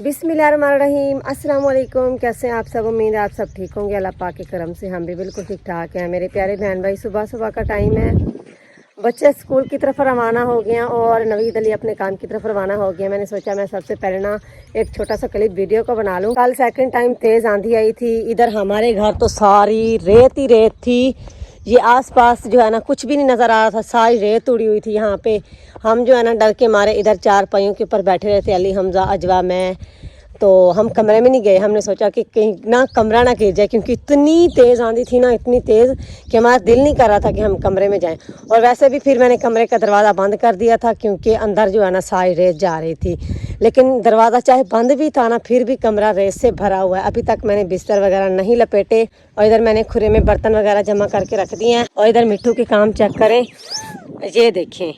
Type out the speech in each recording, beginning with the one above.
बिस्मिल्लाहिर्रहमानिर्रहीम, अस्सलाम वालेकुम। कैसे हैं आप सब? उम्मीद है आप सब ठीक होंगे। अल्लाह पाक के करम से हम भी बिल्कुल ठीक ठाक हैं। मेरे प्यारे बहन भाई, सुबह सुबह का टाइम है, बच्चे स्कूल की तरफ रवाना हो गए हैं और नवीद अली अपने काम की तरफ रवाना हो गया। मैंने सोचा मैं सबसे पहले ना एक छोटा सा क्लिप वीडियो को बना लूँ। कल सेकंड टाइम तेज़ आंधी आई थी, इधर हमारे घर तो सारी रेत ही रेत थी। ये आसपास जो है ना कुछ भी नहीं नज़र आ रहा था, सारी रेत उड़ी हुई थी यहाँ पे। हम जो है ना डर के मारे इधर चार पाइयों के ऊपर बैठे रहते, अली, हमजा, अजवा, मैं। तो हम कमरे में नहीं गए, हमने सोचा कि कहीं ना कमरा ना गिर जाए, क्योंकि इतनी तेज़ आंधी थी ना, इतनी तेज़ कि हमारा दिल नहीं कर रहा था कि हम कमरे में जाएं। और वैसे भी फिर मैंने कमरे का दरवाज़ा बंद कर दिया था, क्योंकि अंदर जो है ना सारी रेत जा रही थी। लेकिन दरवाज़ा चाहे बंद भी था ना, फिर भी कमरा रेत से भरा हुआ है। अभी तक मैंने बिस्तर वगैरह नहीं लपेटे और इधर मैंने खुरे में बर्तन वगैरह जमा करके रख दिए हैं। और इधर मिट्टू के काम चेक करें, ये देखें,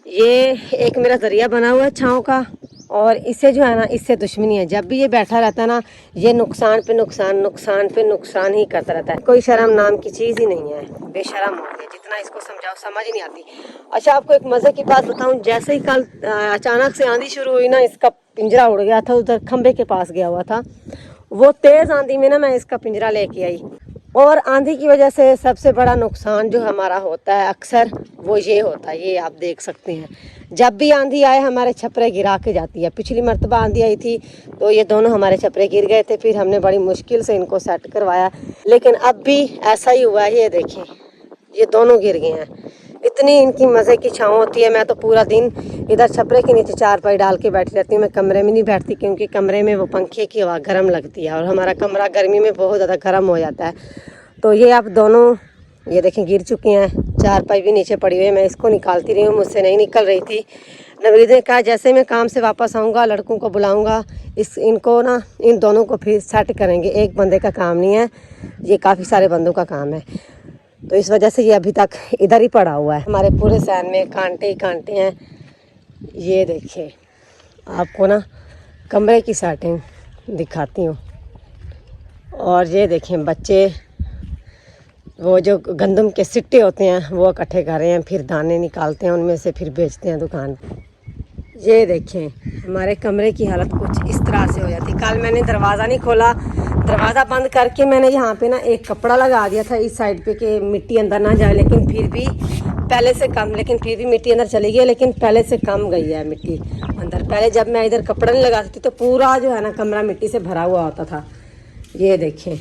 ये एक मेरा जरिया बना हुआ है छाँव का, और इससे जो है ना इससे दुश्मनी है। जब भी ये बैठा रहता है ना, ये नुकसान पे नुकसान, नुकसान पे नुकसान ही करता रहता है। कोई शर्म नाम की चीज़ ही नहीं है, बेशरम हो गया। जितना इसको समझाओ समझ ही नहीं आती। अच्छा, आपको एक मज़े की बात बताऊं, जैसे ही कल अचानक से आंधी शुरू हुई ना, इसका पिंजरा उड़ गया था, उधर खंबे के पास गया हुआ था। वो तेज़ आंधी में ना मैं इसका पिंजरा लेके आई। और आंधी की वजह से सबसे बड़ा नुकसान जो हमारा होता है अक्सर, वो ये होता है, ये आप देख सकते हैं। जब भी आंधी आए हमारे छपरे गिरा के जाती है। पिछली मर्तबा आंधी आई थी तो ये दोनों हमारे छपरे गिर गए थे, फिर हमने बड़ी मुश्किल से इनको सेट करवाया। लेकिन अब भी ऐसा ही हुआ है, ये देखें, ये दोनों गिर गए हैं। इतनी इनकी मज़े की छाँव होती है। मैं तो पूरा दिन इधर छपरे के नीचे चारपाई डाल के बैठी रहती हूँ। मैं कमरे में नहीं बैठती, क्योंकि कमरे में वो पंखे की हवा गर्म लगती है और हमारा कमरा गर्मी में बहुत ज़्यादा गर्म हो जाता है। तो ये अब दोनों, ये देखें, गिर चुके हैं। चारपाई भी नीचे पड़ी हुई है, मैं इसको निकालती रही हूँ, मुझसे नहीं निकल रही थी। नवीद ने कहा जैसे मैं काम से वापस आऊँगा लड़कों को बुलाऊँगा, इनको ना इन दोनों को फिर सेट करेंगे। एक बंदे का काम नहीं है, ये काफ़ी सारे बंदों का काम है। तो इस वजह से ये अभी तक इधर ही पड़ा हुआ है। हमारे पूरे सहन में कांटे ही कांटे हैं। ये देखिए, आपको ना कमरे की सेटिंग दिखाती हूँ। और ये देखें, बच्चे वो जो गंदम के सिट्टे होते हैं वो इकट्ठे कर रहे हैं, फिर दाने निकालते हैं, उनमें से फिर बेचते हैं दुकान पर। ये देखें, हमारे कमरे की हालत कुछ इस तरह से हो जाती। कल मैंने दरवाज़ा नहीं खोला, दरवाज़ा बंद करके मैंने यहाँ पे ना एक कपड़ा लगा दिया था इस साइड पे कि मिट्टी अंदर ना जाए। लेकिन फिर भी पहले से कम, लेकिन फिर भी मिट्टी अंदर चली गई, लेकिन पहले से कम गई है मिट्टी अंदर। पहले जब मैं इधर कपड़ा नहीं लगाती थी तो पूरा जो है ना कमरा मिट्टी से भरा हुआ होता था। ये देखें,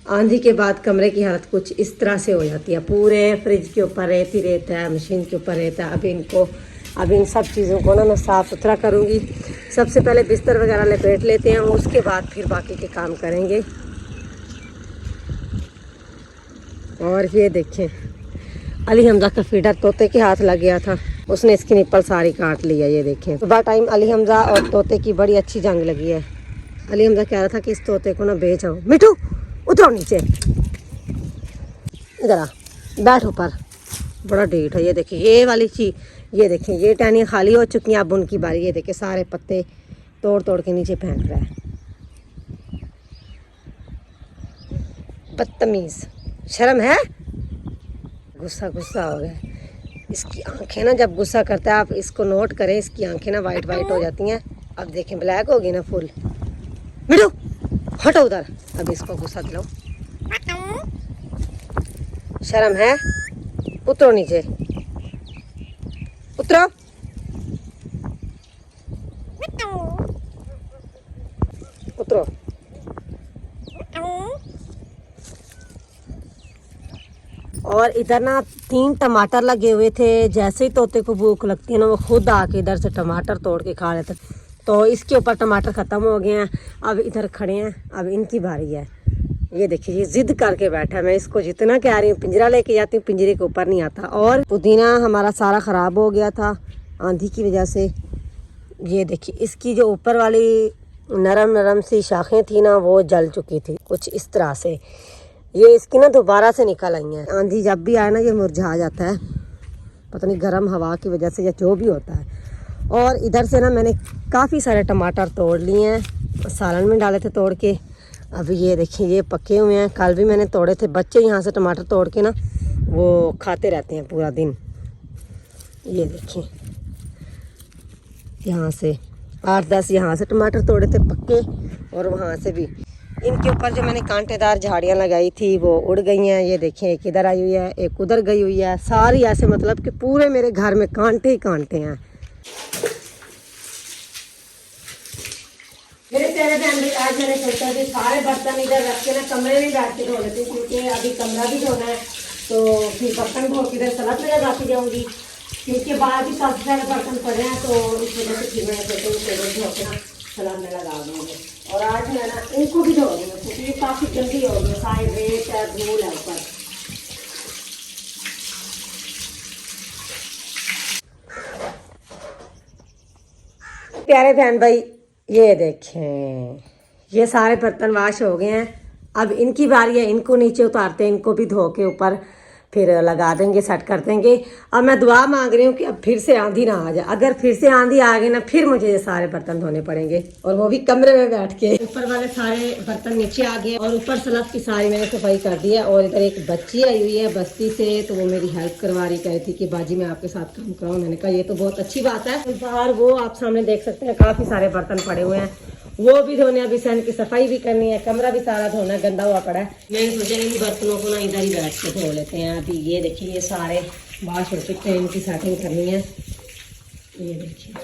आंधी के बाद कमरे की हालत कुछ इस तरह से हो जाती है। पूरे फ्रिज के ऊपर रेत ही रहता है, मशीन के ऊपर रहता है। अब इन सब चीज़ों को ना मैं साफ़ सुथरा करूँगी। सबसे पहले बिस्तर वगैरह लपेट लेते हैं, उसके बाद फिर बाकी के काम करेंगे। और ये देखें, अली हमजा का फीडर तोते के हाथ लग गया था, उसने इसकी निप्पल सारी काट लिया। ये देखें, सुबह टाइम अली हमजा और तोते की बड़ी अच्छी जंग लगी है। अली हमजा कह रहा था कि इस तोते को ना बेच आओ। मिठू उतरो नीचे, इधर आ, बैठ ऊपर, बड़ा डेट है। ये देखिए, ये वाली चीज़, ये देखें, ये टहनियाँ खाली हो चुकी हैं, अब उनकी बारी। ये देखें, सारे पत्ते तोड़ तोड़ के नीचे फेंक रहा है, बदतमीज़। शर्म है? गुस्सा हो गया। इसकी आंखें ना, जब गुस्सा करता है, आप इसको नोट करें, इसकी आंखें ना वाइट वाइट हो जाती हैं। अब देखें, ब्लैक होगी ना फुल। मिठू हटो उधर, अब इसको गुस्सा दिलाओ। शर्म है? उतरो नीचे, उतरो। उतरो। और इधर ना 3 टमाटर लगे हुए थे। जैसे ही तोते को भूख लगती है ना, वो खुद आके इधर से टमाटर तोड़ के खा लेते। तो इसके ऊपर टमाटर ख़त्म हो गए हैं, अब इधर खड़े हैं, अब इनकी बारी है। ये देखिए, ये जिद करके बैठा है। मैं इसको जितना कह रही हूँ पिंजरा लेके जाती हूँ, पिंजरे के ऊपर नहीं आता। और पुदीना हमारा सारा ख़राब हो गया था आंधी की वजह से। ये देखिए, इसकी जो ऊपर वाली नरम नरम सी शाखें थी ना, वो जल चुकी थी कुछ इस तरह से। ये इसकी ना दोबारा से निकल आई हैं। आंधी जब भी आए ना ये मुरझा जाता है, पता नहीं गर्म हवा की वजह से या जो भी होता है। और इधर से ना मैंने काफ़ी सारे टमाटर तोड़ लिए हैं, सालन में डाले थे तोड़ के। अभी ये देखिए ये पके हुए हैं, कल भी मैंने तोड़े थे। बच्चे यहाँ से टमाटर तोड़ के ना वो खाते रहते हैं पूरा दिन। ये देखिए यहाँ से 8-10 यहाँ से टमाटर तोड़े थे पक्के, और वहाँ से भी। इनके ऊपर जो मैंने कांटेदार झाड़ियाँ लगाई थी वो उड़ गई हैं। ये देखें एक इधर आई हुई है, एक उधर गई हुई है, सारी ऐसे मतलब कि पूरे मेरे घर में कांटे ही कांटे हैं। मेरे प्यारे बहन भाई, आज मैंने सोचा कि सारे बर्तन इधर रख के ना कमरे में बैठ के धो लेते हैं, क्योंकि अभी कमरा भी धोना है। तो फिर बर्तन धो के इधर सलाद में लगाती जाऊँगी, क्योंकि बाहर भी काफ़ी सारे बर्तन पड़े हैं। तो इस वजह से फिर मैं सोचती हूँ टेबल धो के ना सलाद में लगा दूँगी। और आज मैं ना इनको भी धो दूँगी, क्योंकि ये काफ़ी जल्दी हो गई, सारे रेत है, धूल है ऊपर। प्यारे बहन भाई, ये देखें ये सारे बर्तन वाश हो गए हैं। अब इनकी बारी है, इनको नीचे उतारते हैं, इनको भी धो के ऊपर फिर लगा देंगे, सेट कर देंगे। अब मैं दुआ मांग रही हूँ कि अब फिर से आंधी ना आ जाए। अगर फिर से आंधी आ गई ना, फिर मुझे ये सारे बर्तन धोने पड़ेंगे, और वो भी कमरे में बैठ के। ऊपर वाले सारे बर्तन नीचे आ गए, और ऊपर सलाद की सारी मैंने सफाई कर दी है। और इधर एक बच्ची आई हुई है बस्ती से, तो वो मेरी हेल्प करवा रही, कही थी कि बाजी मैं आपके साथ काम कराऊँ। मैंने कहा ये तो बहुत अच्छी बात है। बाहर वो आप सामने देख सकते हैं काफ़ी सारे बर्तन पड़े हुए हैं, वो भी धोने। अभी सन की सफाई भी करनी है, कमरा भी सारा धोना, गंदा हुआ पड़ा है। मैंने सोचा इन बर्तनों को ना इधर ही बैठ के धो लेते हैं। अभी ये देखिए ये सारे वाश हो चुके हैं, इनकी सेटिंग करनी है। ये देखिए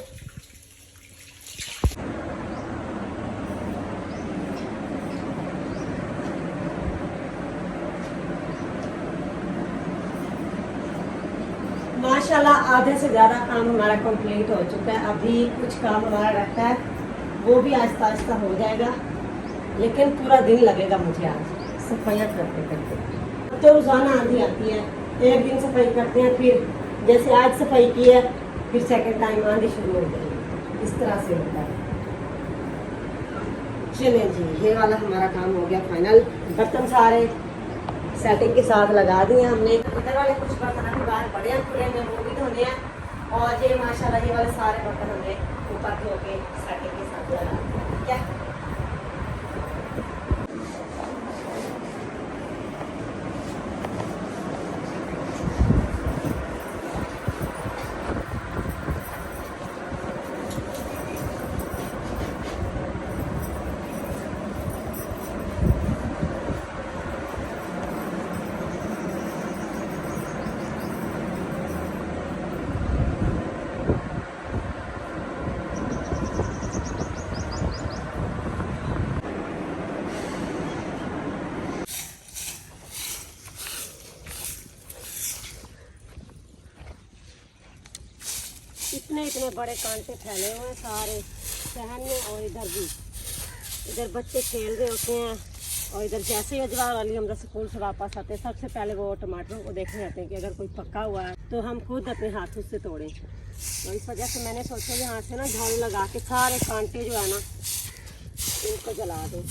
माशाल्लाह आधे से ज़्यादा काम हमारा कंप्लीट हो चुका है। अभी कुछ काम हमारा रहता है, वो भी आहिस्ता आहिस्ता हो जाएगा, लेकिन पूरा दिन लगेगा मुझे आज सफाइयाँ करते करते। तो रोज़ाना आंधी आती है, एक दिन सफाई करते हैं, फिर जैसे आज सफाई की है फिर सेकंड टाइम आंधी शुरू हो जाएगी, इस तरह से होता है। चलें जी, ये वाला हमारा काम हो गया फाइनल। बर्तन सारे सेटिंग के साथ लगा दिए हमने। इधर वाले कुछ बर्तन अभी बाहर पड़े हैं खुले में, वो भी धोने हैं। और ये माशाल्लाह ये वाले सारे बर्तन हमने ऊपर धो के सेटिंग के साथ लगा दिए। क्या इतने इतने बड़े कांटे फैले हुए हैं सारे सहन में, और इधर भी। इधर बच्चे खेल रहे होते हैं, और इधर जैसे ही अजवार वाली हम स्कूल से वापस आते हैं, सबसे पहले वो टमाटरों को देखने आते हैं कि अगर कोई पका हुआ है तो हम खुद अपने हाथों से तोड़ें। तो इस वजह से मैंने सोचा यहाँ से ना झाड़ू लगा के सारे कांटे जो है ना इनको जला दें।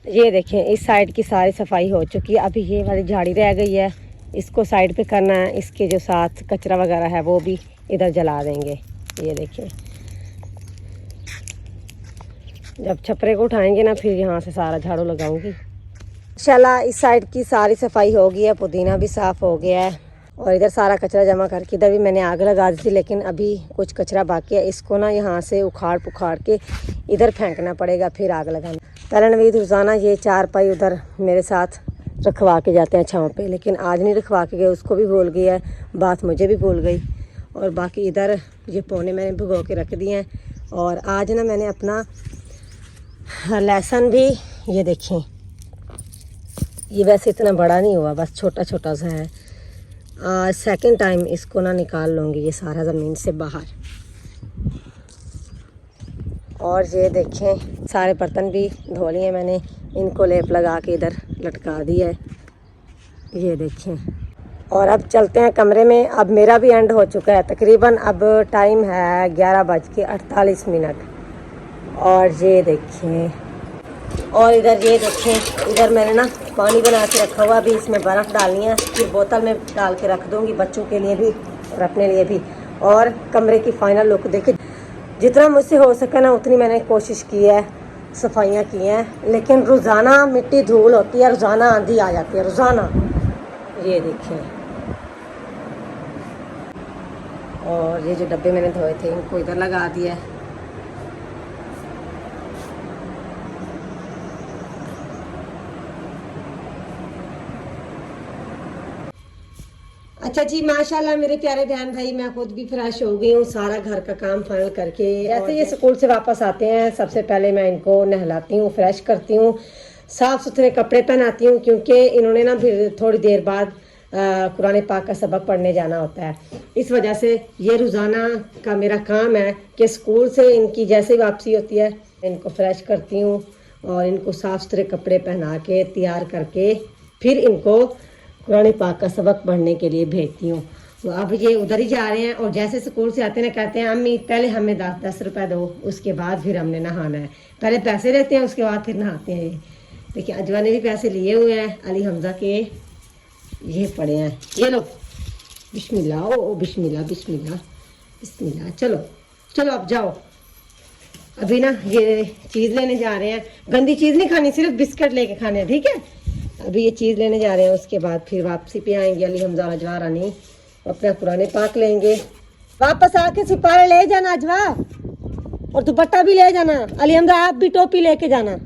ये देखें इस साइड की सारी सफाई हो चुकी है। अभी ये वाली झाड़ी रह गई है, इसको साइड पे करना है। इसके जो साथ कचरा वगैरह है वो भी इधर जला देंगे। ये देखें जब छपरे को उठाएंगे ना फिर यहाँ से सारा झाड़ू लगाऊंगी। इंशाल्लाह इस साइड की सारी सफाई हो गई है, पुदीना भी साफ़ हो गया है, और इधर सारा कचरा जमा करके इधर भी मैंने आग लगा दी थी, लेकिन अभी कुछ कचरा बाकी है। इसको ना यहाँ से उखाड़ पुखाड़ के इधर फेंकना पड़ेगा, फिर आग लगाना। पहले नवीद रोज़ाना ये चारपाई उधर मेरे साथ रखवा के जाते हैं छाँव पे, लेकिन आज नहीं रखवा के गए, उसको भी भूल गई है, बात मुझे भी भूल गई। और बाकी इधर ये पौने मैंने भिगो के रख दिए हैं। और आज ना मैंने अपना लहसुन भी, ये देखें ये वैसे इतना बड़ा नहीं हुआ, बस छोटा छोटा सा है। सेकंड टाइम इसको ना निकाल लूँगी ये सारा ज़मीन से बाहर। और ये देखें सारे बर्तन भी धो लिए मैंने, इनको लेप लगा के इधर लटका दिया है। ये देखें और अब चलते हैं कमरे में। अब मेरा भी एंड हो चुका है तकरीबन। अब टाइम है 11:48। और ये देखें, और इधर ये देखें, इधर मैंने ना पानी बना के रखा हुआ, अभी इसमें बर्फ़ डालनी है, फिर बोतल में डाल के रख दूँगी बच्चों के लिए भी और अपने लिए भी। और कमरे की फ़ाइनल लुक देखें। जितना मुझसे हो सके ना उतनी मैंने कोशिश की है, सफाइयाँ की हैं, लेकिन रोज़ाना मिट्टी धूल होती है, रोज़ाना आंधी आ जाती है, रोज़ाना। ये देखें, और ये जो डब्बे मैंने धोए थे इनको इधर लगा दिया है। अच्छा जी, माशाल्लाह मेरे प्यारे बहन भाई, मैं खुद भी फ्रेश हो गई हूँ सारा घर का काम फाइनल करके। ऐसे ये स्कूल से वापस आते हैं, सबसे पहले मैं इनको नहलाती हूँ, फ्रेश करती हूँ, साफ़ सुथरे कपड़े पहनाती हूँ, क्योंकि इन्होंने ना फिर थोड़ी देर बाद कुरान पाक का सबक पढ़ने जाना होता है। इस वजह से ये रोज़ाना का मेरा काम है कि स्कूल से इनकी जैसे ही वापसी होती है इनको फ्रेश करती हूँ और इनको साफ़ सुथरे कपड़े पहना के तैयार करके फिर इनको कुरान पाक का सबक पढ़ने के लिए भेजती हूँ। तो अब ये उधर ही जा रहे हैं और जैसे स्कूल से आते हैं कहते हैं अम्मी पहले हमें 10-10 रुपए दो, उसके बाद फिर हमने नहाना है। पहले पैसे लेते हैं, उसके बाद फिर नहाते हैं। ये देखिए अजवा ने भी पैसे लिए हुए हैं, अली हमजा के ये पड़े हैं। ये लो, बिस्मिल्लाह, ओ बिस्मिल्लाह बिस्मिल्लाह बिस्मिल्लाह। चलो चलो अब जाओ। अभी ना ये चीज़ लेने जा रहे हैं, गंदी चीज़ नहीं खानी, सिर्फ बिस्किट लेके खाने हैं, ठीक है। अभी ये चीज़ लेने जा रहे हैं, उसके बाद फिर वापसी पे आएंगे। अली हमजा अजवा रानी अपना पुराने पाक लेंगे, वापस आके सिपारे ले जाना अजवा, और दुपट्टा भी ले जाना। अली हमजा आप भी टोपी लेके जाना,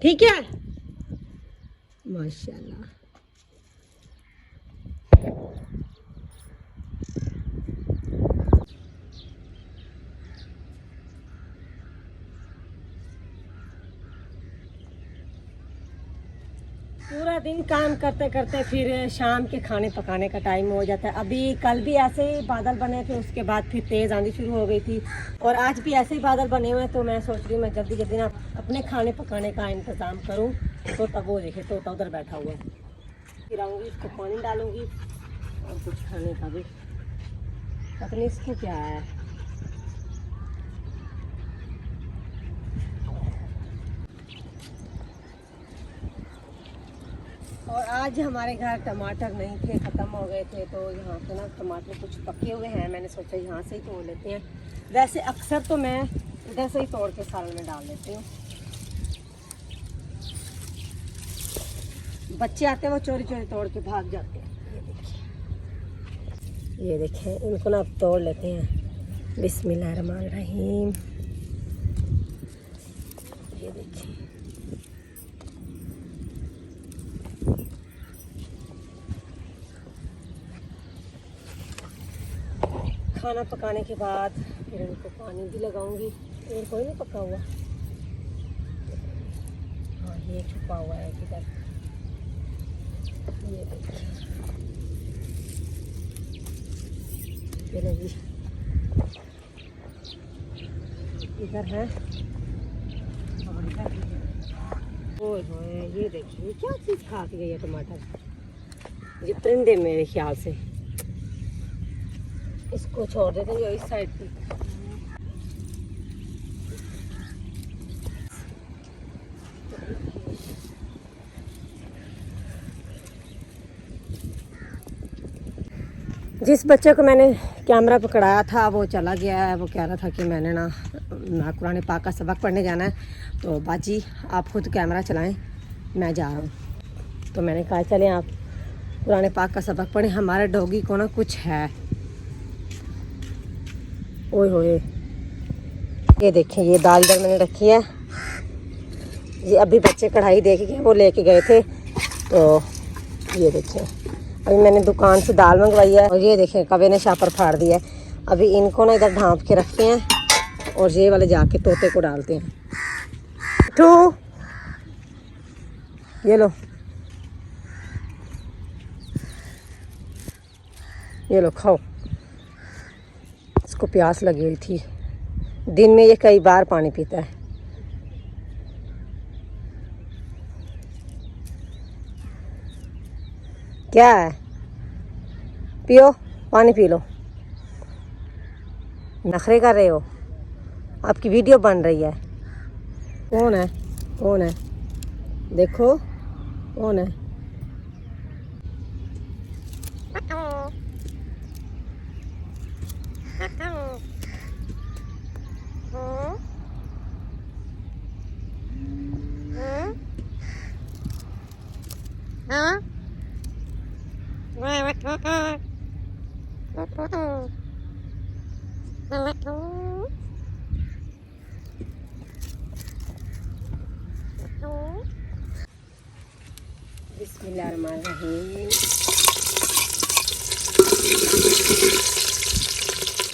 ठीक है। माशाल्लाह। पूरा दिन काम करते करते फिर शाम के खाने पकाने का टाइम हो जाता है। अभी कल भी ऐसे ही बादल बने थे, उसके बाद फिर तेज़ आंधी शुरू हो गई थी, और आज भी ऐसे ही बादल बने हुए हैं। तो मैं सोच रही हूँ मैं जल्दी जल्दी ना अपने खाने पकाने का इंतज़ाम करूँ। तो तब वो देखे तोता उधर बैठा हुआ है, फिर आऊँगी, इसको पानी डालूँगी और कुछ खाने का भी पता नहीं इसको क्या है। और आज हमारे घर टमाटर नहीं थे, ख़त्म हो गए थे, तो यहाँ पे ना टमाटर कुछ पके हुए हैं, मैंने सोचा यहाँ से ही तोड़ लेते हैं। वैसे अक्सर तो मैं इधर से ही तोड़ के सालन में डाल लेती हूँ। बच्चे आते हैं वो चोरी चोरी तोड़ के भाग जाते हैं। ये देखें, इनको ना अब तोड़ लेते हैं। बिस्मिल्लाहिर्रहमानिर्रहीम। ये देखिए, खाना पकाने के बाद फिर इनको पानी भी लगाऊंगी। और कोई नहीं पका हुआ, हाँ ये छुपा हुआ है किधर, ये देखिए, ये नहीं इधर है और इधर भी है। ओए होए, ये देखिए क्या चीज़ खा के गई है टमाटर। ये परिंदे मेरे ख्याल से, इसको छोड़ देते हैं इस साइड पे। जिस बच्चे को मैंने कैमरा पकड़ाया था वो चला गया है। वो कह रहा था कि मैंने ना कुरान पाक का सबक पढ़ने जाना है, तो बाजी आप खुद कैमरा चलाएं, मैं जा रहा हूँ। तो मैंने कहा चलें आप कुरान पाक का सबक पढ़ें, हमारे डॉगी को ना कुछ है। ओए होए, ये देखें, ये दाल इधर मैंने रखी है। ये अभी बच्चे कढ़ाई देख के वो लेके गए थे, तो ये देखें अभी मैंने दुकान से दाल मंगवाई है। और ये देखें कवे ने शापर फाड़ दिया है। अभी इनको ना इधर ढांप के रखते हैं और ये वाले जाके तोते को डालते हैं। टू ये लो, ये लो खाओ। इसको प्यास लगी हुई थी, दिन में ये कई बार पानी पीता है। क्या है पियो, पानी पी लो। नखरे कर रहे हो, आपकी वीडियो बन रही है। कौन है, कौन है, देखो कौन है। बिस्मिल्लाहिर्रहमानिर्रहीम।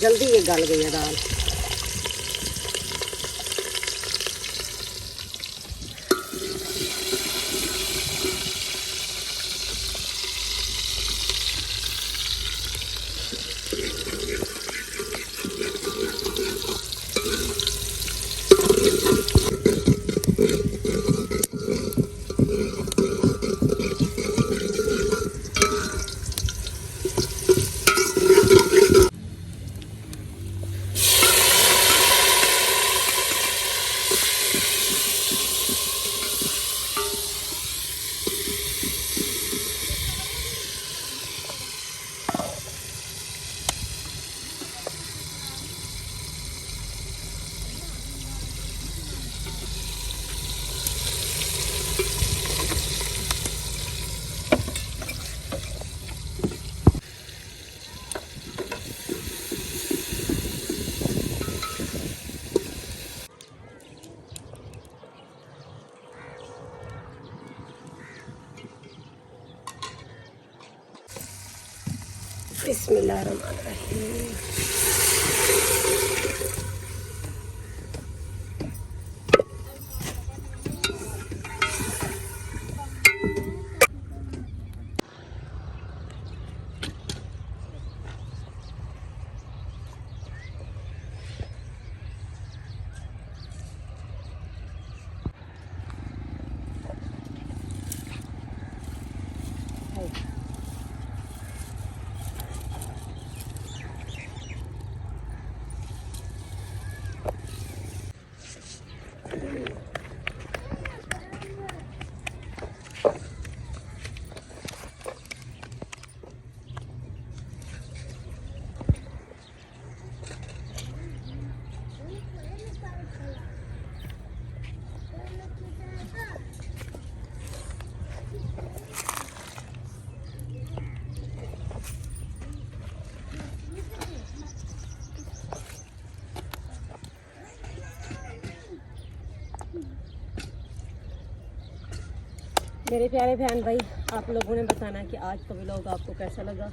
जल्दी ये गल गई है दाल। बिस्मिल्लाहिर्रहमानिर्रहीम। मेरे प्यारे बहन भाई, आप लोगों ने बताना कि आज का व्लॉग आपको कैसा लगा।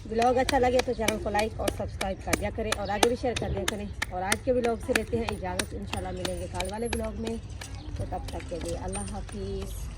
व्लॉग अच्छा लगे तो चैनल को लाइक और सब्सक्राइब कर दिया करें और आगे भी शेयर कर दिया करें। और आज के व्लॉग से लेते हैं इजाज़त, इंशाल्लाह मिलेंगे कल वाले व्लॉग में। तो तब तक के लिए अल्लाह हाफिज़।